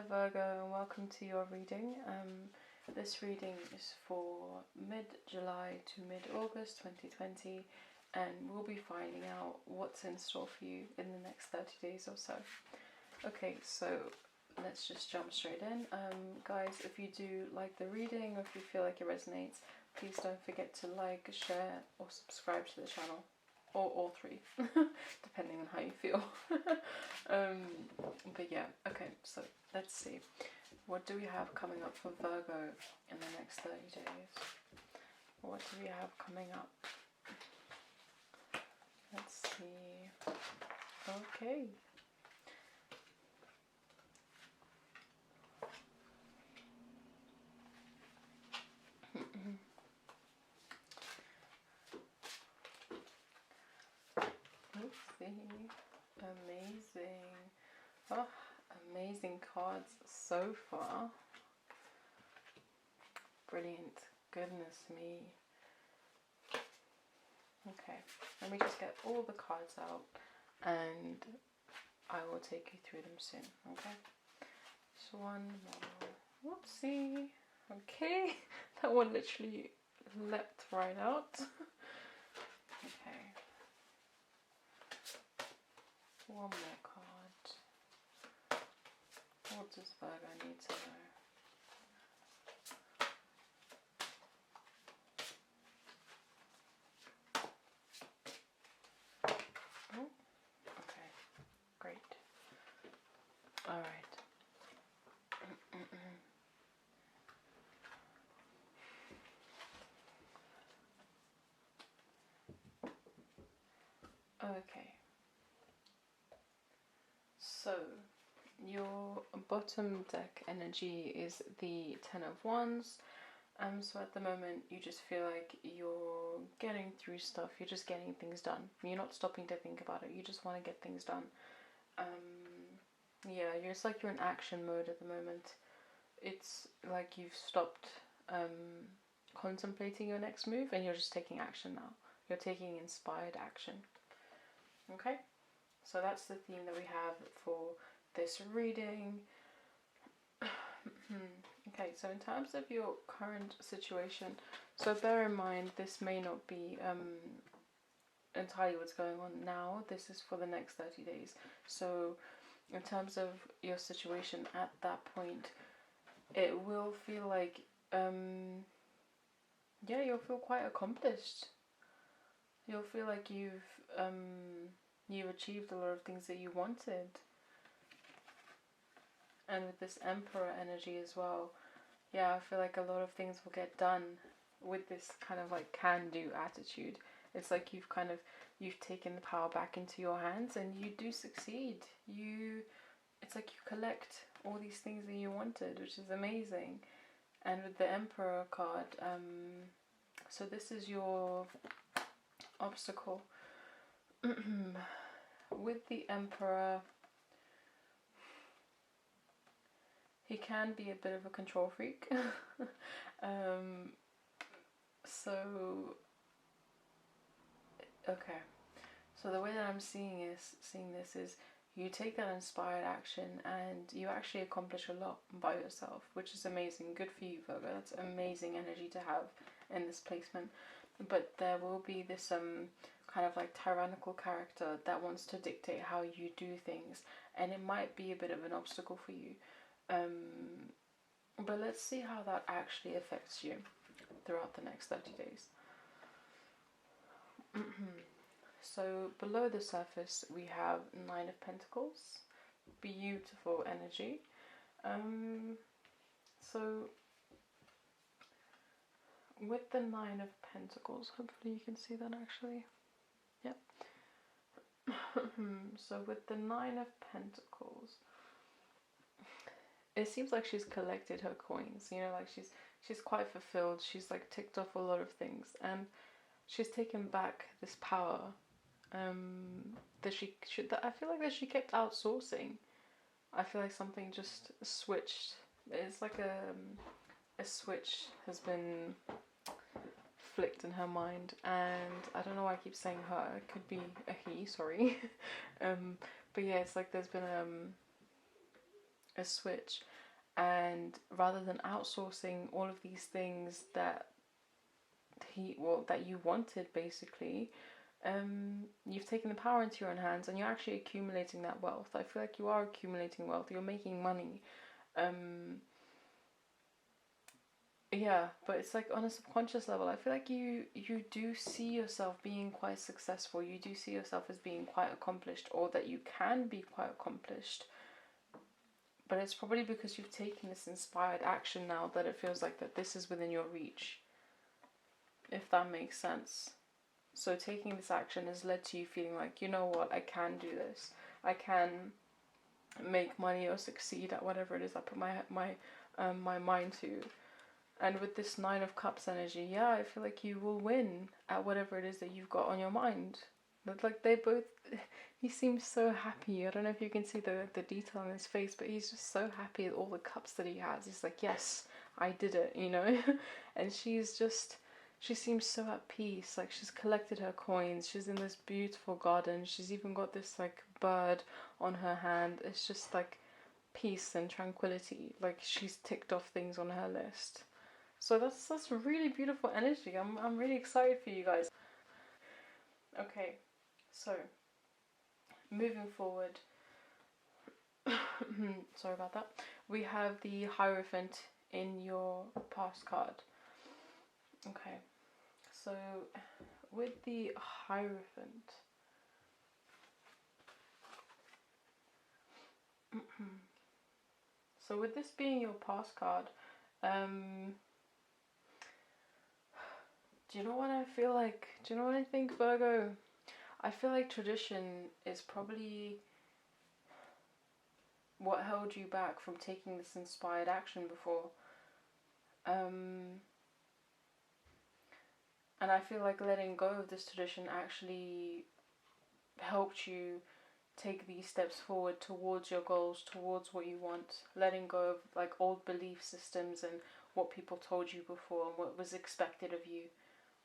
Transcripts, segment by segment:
Hello Virgo, and welcome to your reading. This reading is for mid-July to mid-August 2020, and we'll be finding out what's in store for you in the next 30 days or so. Okay, so let's just jump straight in. Guys, if you do like the reading or if you feel like it resonates, please don't forget to like, share or subscribe to the channel. Or all three, depending on how you feel. But yeah, okay, so let's see. What do we have coming up for Virgo in the next 30 days? What do we have coming up? Let's see. Okay. Let's see. Amazing. Oh, amazing cards so far. Brilliant. Goodness me. Okay, let me just get all the cards out and I will take you through them soon, okay? So one more. Whoopsie. Okay, that one literally leapt right out. Okay. One more card. What does Virgo need to know? Oh, okay, great. All right. Okay. So, your bottom deck energy is the Ten of Wands. So at the moment you just feel like you're getting through stuff, you're just getting things done. You're not stopping to think about it, you just want to get things done. Yeah, it's like you're in action mode at the moment. It's like you've stopped contemplating your next move and you're just taking action now. You're taking inspired action. Okay? So that's the theme that we have for this reading. Okay, so in terms of your current situation, so bear in mind this may not be entirely what's going on now. This is for the next 30 days. So in terms of your situation at that point, it will feel like yeah, you'll feel quite accomplished. You'll feel like you've achieved a lot of things that you wanted. And with this Emperor energy as well, yeah, I feel like a lot of things will get done with this kind of like can-do attitude. It's like you've taken the power back into your hands and you do succeed. It's like you collect all these things that you wanted, which is amazing. And with the Emperor card, so this is your obstacle. With the Emperor, he can be a bit of a control freak. So, okay. So the way that I'm seeing this is you take that inspired action and you actually accomplish a lot by yourself, which is amazing. Good for you, Virgo. That's amazing energy to have in this placement. But there will be this kind of like tyrannical character that wants to dictate how you do things, and it might be a bit of an obstacle for you. But let's see how that actually affects you throughout the next 30 days. So below the surface we have Nine of Pentacles. Beautiful energy. So with the Nine of Pentacles, hopefully you can see that actually. Yep. So with the Nine of Pentacles, it seems like she's collected her coins, you know, like she's quite fulfilled. She's like ticked off a lot of things and she's taken back this power that I feel like that she kept outsourcing. I feel like something just switched. It's like a switch has been flicked in her mind, and I don't know why I keep saying her. It could be a he, sorry. But yeah, it's like there's been a switch, and rather than outsourcing all of these things that that you wanted, basically, you've taken the power into your own hands, and you're actually accumulating that wealth. I feel like you are accumulating wealth. You're making money. Yeah, but it's like on a subconscious level, I feel like you do see yourself being quite successful. You do see yourself as being quite accomplished, or that you can be quite accomplished. But it's probably because you've taken this inspired action now that it feels like that this is within your reach, if that makes sense. So taking this action has led to you feeling like, you know what, I can do this. I can make money or succeed at whatever it is I put my mind to. And with this 9 of Cups energy, yeah, I feel like you will win at whatever it is that you've got on your mind. But like he seems so happy. I don't know if you can see the detail in his face, but he's just so happy with all the cups that he has. He's like, yes, I did it, you know? And she seems so at peace. Like, she's collected her coins. She's in this beautiful garden. She's even got this like bird on her hand. It's just like peace and tranquility. Like, she's ticked off things on her list. So that's really beautiful energy. I'm really excited for you guys. Okay, so moving forward. Sorry about that. We have the Hierophant in your past card. Okay, so with the Hierophant, so with this being your past card, do you know what I feel like? Do you know what I think, Virgo? I feel like tradition is probably what held you back from taking this inspired action before. And I feel like letting go of this tradition actually helped you take these steps forward towards your goals, towards what you want. Letting go of like old belief systems and what people told you before and what was expected of you.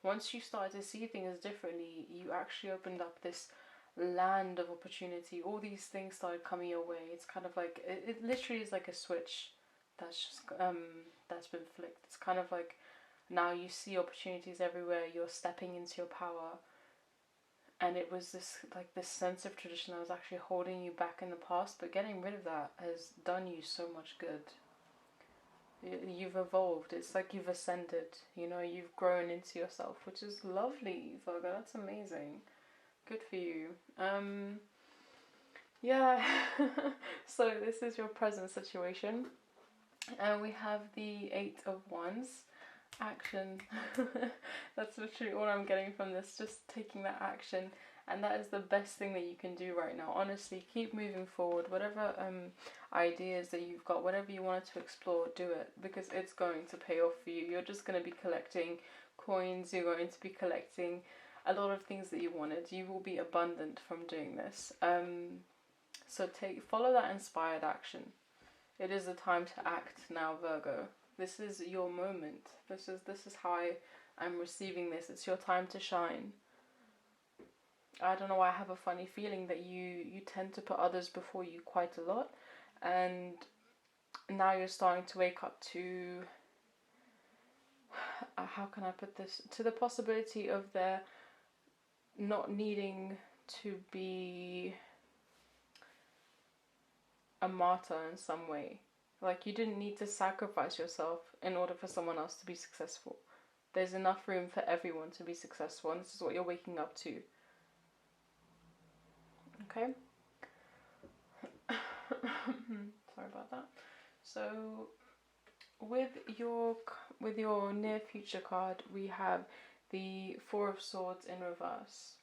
Once you started to see things differently, you actually opened up this land of opportunity. All these things started coming your way. It's kind of like, it literally is like a switch that's just that's been flicked. It's kind of like now you see opportunities everywhere. You're stepping into your power, and it was this sense of tradition that was actually holding you back in the past. But getting rid of that has done you so much good. You've evolved. It's like you've ascended. You know, you've grown into yourself, which is lovely, Virgo. That's amazing. Good for you. Yeah. So this is your present situation, and we have the 8 of Wands. Action. That's literally all I'm getting from this. Just taking that action. And that is the best thing that you can do right now. Honestly, keep moving forward. Whatever ideas that you've got, whatever you wanted to explore, do it. Because it's going to pay off for you. You're just going to be collecting coins. You're going to be collecting a lot of things that you wanted. You will be abundant from doing this. So follow that inspired action. It is the time to act now, Virgo. This is your moment. This is how I'm receiving this. It's your time to shine. I don't know why I have a funny feeling that you tend to put others before you quite a lot, and now you're starting to wake up to how can I put this, to the possibility of there not needing to be a martyr in some way. Like, you didn't need to sacrifice yourself in order for someone else to be successful. There's enough room for everyone to be successful, and this is what you're waking up to. Okay? Sorry about that. So, with your near future card, we have the 4 of Swords in reverse.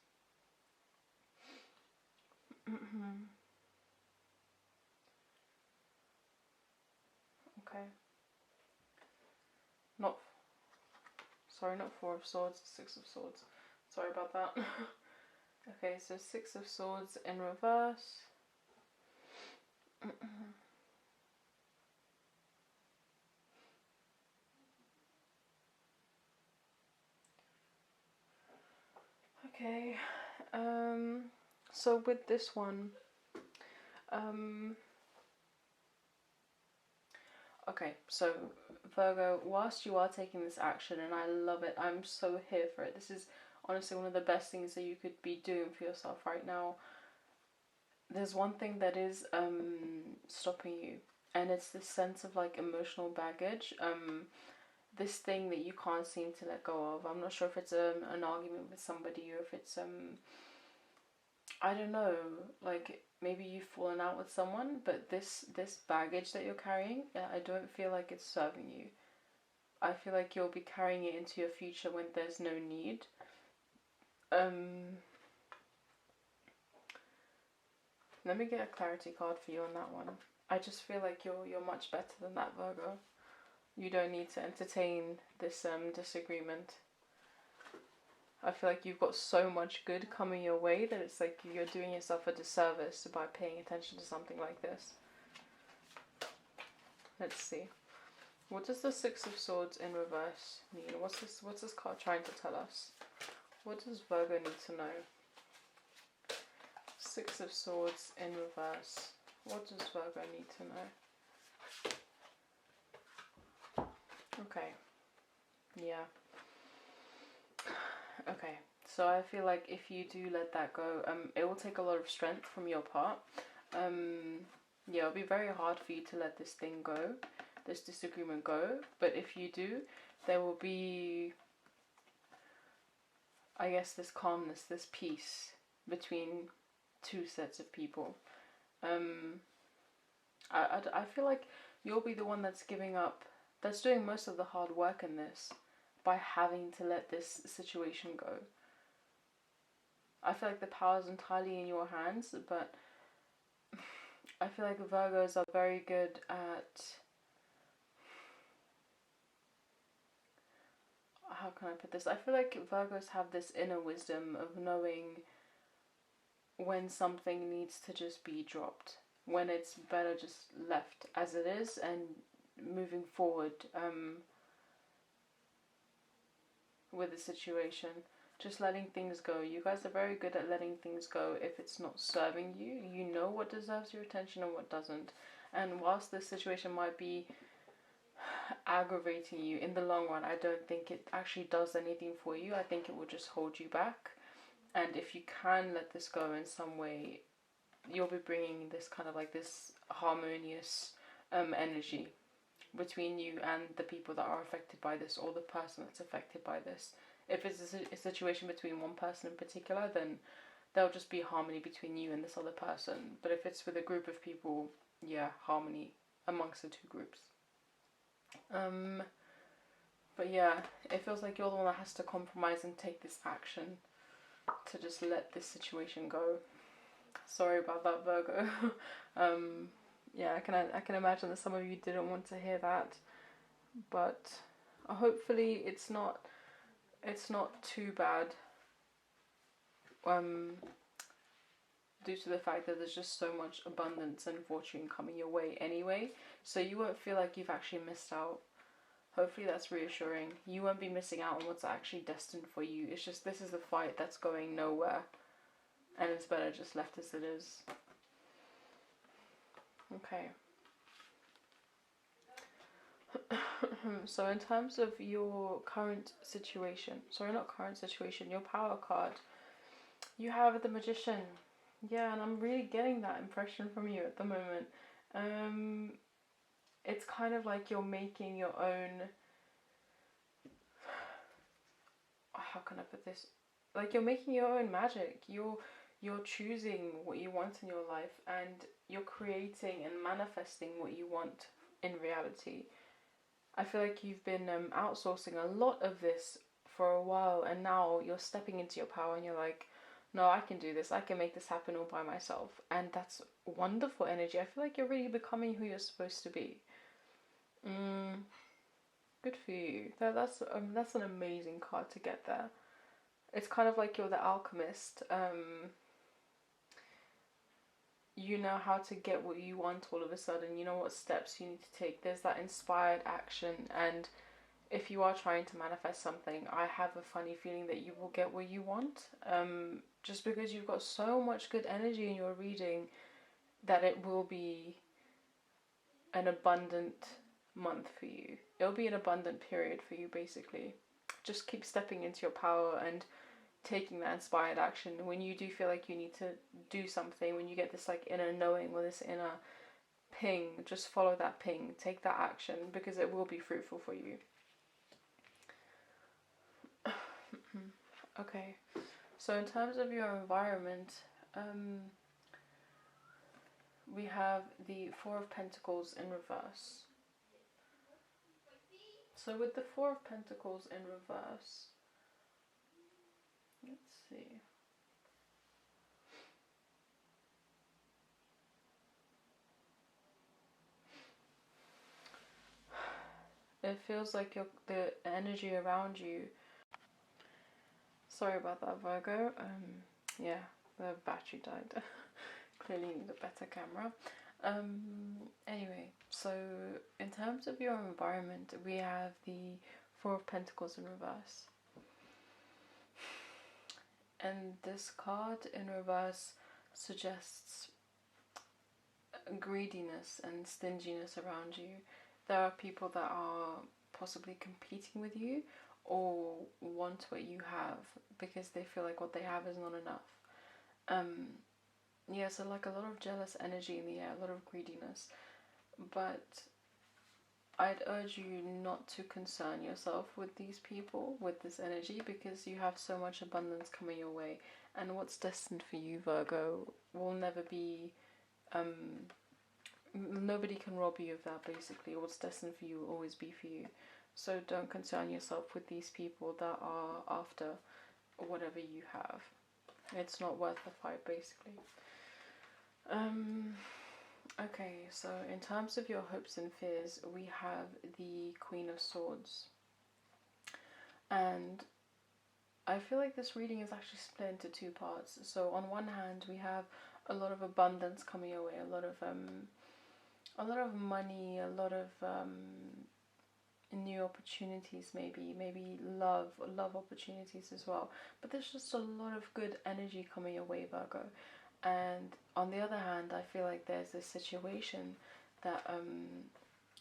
Okay. Not 4 of Swords, 6 of Swords. Sorry about that. Okay, so 6 of Swords in reverse. Okay, so with this one, Okay, so Virgo, whilst you are taking this action, and I love it, I'm so here for it. This is honestly one of the best things that you could be doing for yourself right now. There's one thing that is stopping you, and it's this sense of like emotional baggage. This thing that you can't seem to let go of. I'm not sure if it's an argument with somebody, or if it's I don't know, like maybe you've fallen out with someone, but this baggage that you're carrying, I don't feel like it's serving you. I feel like you'll be carrying it into your future when there's no need. Let me get a clarity card for you on that one. I just feel like you're much better than that, Virgo. You don't need to entertain this disagreement. I feel like you've got so much good coming your way that it's like you're doing yourself a disservice by paying attention to something like this. Let's see. What does the Six of Swords in reverse mean? What's this card trying to tell us? What does Virgo need to know? Six of Swords in reverse. What does Virgo need to know? Okay. Yeah. Okay. So I feel like if you do let that go, it will take a lot of strength from your part. Yeah, it'll be very hard for you to let this thing go, this disagreement go. But if you do, there will be, I guess, this calmness, this peace between two sets of people. I feel like you'll be the one that's giving up, that's doing most of the hard work in this by having to let this situation go. I feel like the power is entirely in your hands, but I feel like Virgos are very good at, how can I put this? I feel like Virgos have this inner wisdom of knowing when something needs to just be dropped, when it's better just left as it is and moving forward with the situation. Just letting things go. You guys are very good at letting things go if it's not serving you. You know what deserves your attention and what doesn't. And whilst this situation might be aggravating you, in the long run, I don't think it actually does anything for you. I think it will just hold you back. And if you can let this go in some way, you'll be bringing this kind of like this harmonious energy between you and the people that are affected by this, or the person that's affected by this. If it's a situation between one person in particular, then there'll just be harmony between you and this other person. But if it's with a group of people, yeah, harmony amongst the two groups. But yeah, it feels like you're the one that has to compromise and take this action to just let this situation go. Sorry about that, Virgo. Yeah, I can imagine that some of you didn't want to hear that, but hopefully it's not too bad. Due to the fact that there's just so much abundance and fortune coming your way anyway, so you won't feel like you've actually missed out. Hopefully that's reassuring. You won't be missing out on what's actually destined for you. It's just this is the fight that's going nowhere, and it's better just left as it is. Okay. So in terms of your current situation, your power card, you have the Magician. Yeah, and I'm really getting that impression from you at the moment. It's kind of like you're making your own, how can I put this? Like you're making your own magic. You're choosing what you want in your life, and you're creating and manifesting what you want in reality. I feel like you've been outsourcing a lot of this for a while, and now you're stepping into your power and you're like, no, I can do this. I can make this happen all by myself. And that's wonderful energy. I feel like you're really becoming who you're supposed to be. Good for you. That's an amazing card to get there. It's kind of like you're the alchemist. You know how to get what you want all of a sudden. You know what steps you need to take. There's that inspired action, and if you are trying to manifest something, I have a funny feeling that you will get what you want. Just because you've got so much good energy in your reading, that it will be an abundant month for you. It'll be an abundant period for you, basically. Just keep stepping into your power and taking that inspired action. When you do feel like you need to do something, when you get this like inner knowing or this inner ping, just follow that ping, take that action, because it will be fruitful for you. Okay, so in terms of your environment, we have the Four of Pentacles in reverse. So with the Four of Pentacles in reverse, let's see. It feels like the energy around you. Sorry about that, Virgo. Yeah, the battery died. Clearly need a better camera. Anyway, so in terms of your environment, we have the Four of Pentacles in reverse. And this card in reverse suggests greediness and stinginess around you. There are people that are possibly competing with you or want what you have because they feel like what they have is not enough. Yeah, so like a lot of jealous energy in the air, a lot of greediness. But I'd urge you not to concern yourself with these people, with this energy, because you have so much abundance coming your way. And what's destined for you, Virgo, will never be... nobody can rob you of that, basically. What's destined for you will always be for you. So don't concern yourself with these people that are after whatever you have. It's not worth the fight, basically. Okay, so in terms of your hopes and fears, we have the Queen of Swords. And I feel like this reading is actually split into two parts. So on one hand, we have a lot of abundance coming your way, a lot of money, a lot of new opportunities, maybe love opportunities as well. But there's just a lot of good energy coming your way, Virgo. And on the other hand, I feel like there's this situation that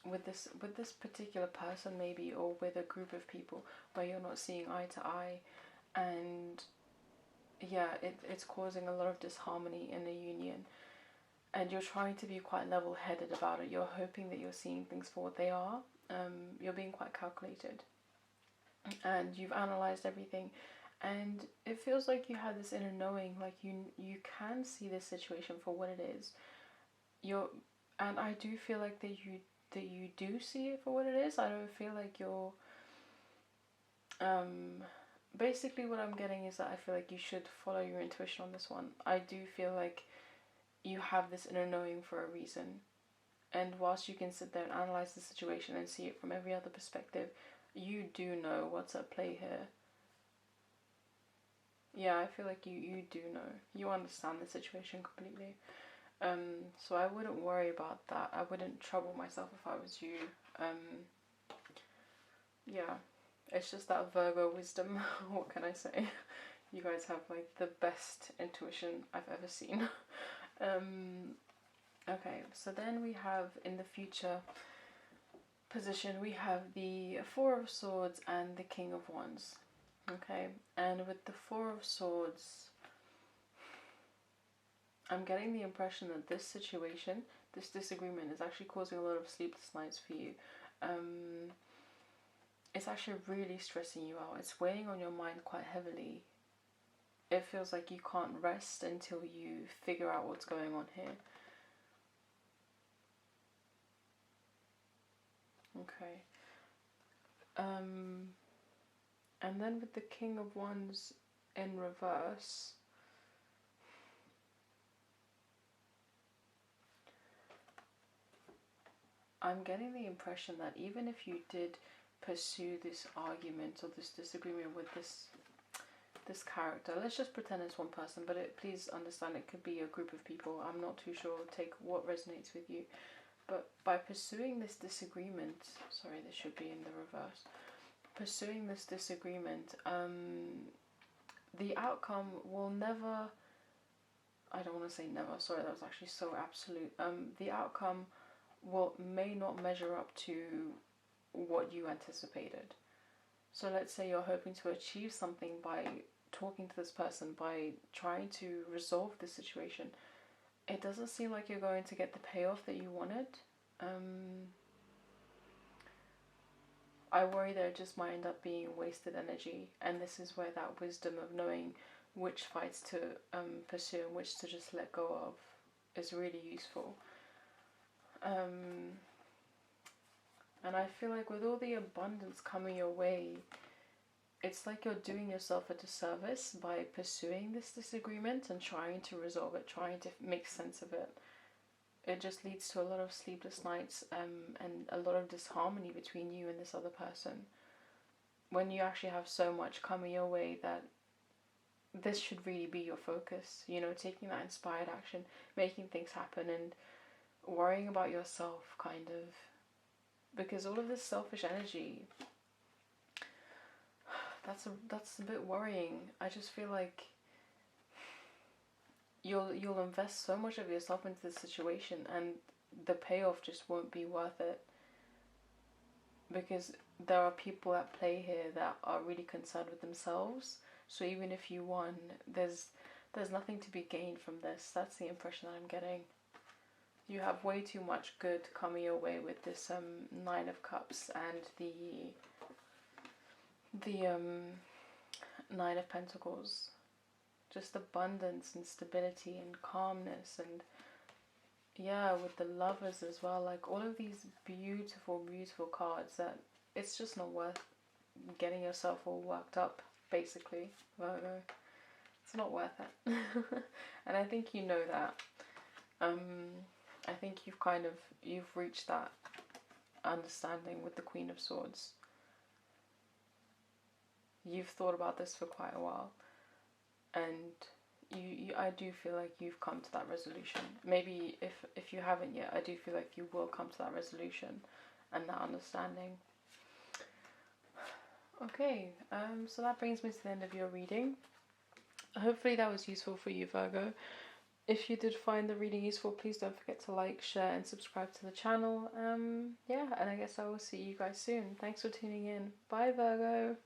with this particular person maybe, or with a group of people where you're not seeing eye to eye, and yeah, it's causing a lot of disharmony in the union. And you're trying to be quite level-headed about it. You're hoping that you're seeing things for what they are. You're being quite calculated. And you've analysed everything. And it feels like you had this inner knowing, like you can see this situation for what it is. And I do feel like that you do see it for what it is. I don't feel like you're... basically what I'm getting is that I feel like you should follow your intuition on this one. I do feel like you have this inner knowing for a reason. And whilst you can sit there and analyse the situation and see it from every other perspective, you do know what's at play here. Yeah, I feel like you do know. You understand the situation completely. So I wouldn't worry about that. I wouldn't trouble myself if I was you. Yeah, it's just that Virgo wisdom. What can I say? You guys have like the best intuition I've ever seen. Okay, so then we have in the future position, we have the Four of Swords and the King of Wands. Okay, and with the Four of Swords, I'm getting the impression that this situation, this disagreement, is actually causing a lot of sleepless nights for you. It's actually really stressing you out. It's weighing on your mind quite heavily. It feels like you can't rest until you figure out what's going on here. Okay. And then with the King of Wands in reverse, I'm getting the impression that even if you did pursue this argument or this disagreement with this character, let's just pretend it's one person, but please understand it could be a group of people. I'm not too sure. Take what resonates with you. But by pursuing this disagreement, sorry, this should be in the reverse. Pursuing this disagreement, the outcome will never, I don't want to say never, sorry, that was actually so absolute. The outcome may not measure up to what you anticipated. So let's say you're hoping to achieve something by talking to this person, by trying to resolve the situation. It doesn't seem like you're going to get the payoff that you wanted. I worry that it just might end up being wasted energy, and this is where that wisdom of knowing which fights to pursue and which to just let go of is really useful. And I feel like with all the abundance coming your way, it's like you're doing yourself a disservice by pursuing this disagreement and trying to resolve it, trying to make sense of it. It just leads to a lot of sleepless nights and a lot of disharmony between you and this other person. When you actually have so much coming your way that this should really be your focus, you know, taking that inspired action, making things happen, and worrying about yourself, kind of. Because all of this selfish energy, that's a bit worrying. I just feel like you'll invest so much of yourself into this situation, and the payoff just won't be worth it. Because there are people at play here that are really concerned with themselves. So even if you won, there's nothing to be gained from this. That's the impression that I'm getting. You have way too much good coming your way with this Nine of Cups and the Nine of Pentacles. Just abundance and stability and calmness, and yeah, with the Lovers as well. Like all of these beautiful, beautiful cards that it's just not worth getting yourself all worked up, basically, Virgo. It's not worth it. And I think you know that. I think you've reached that understanding with the Queen of Swords. You've thought about this for quite a while, and I do feel like you've come to that resolution. Maybe if you haven't yet, I do feel like you will come to that resolution and that understanding. Okay, so that brings me to the end of your reading. Hopefully that was useful for you, Virgo. If you did find the reading useful, please don't forget to like, share, and subscribe to the channel. Yeah, and I guess I will see you guys soon. Thanks for tuning in. Bye, Virgo.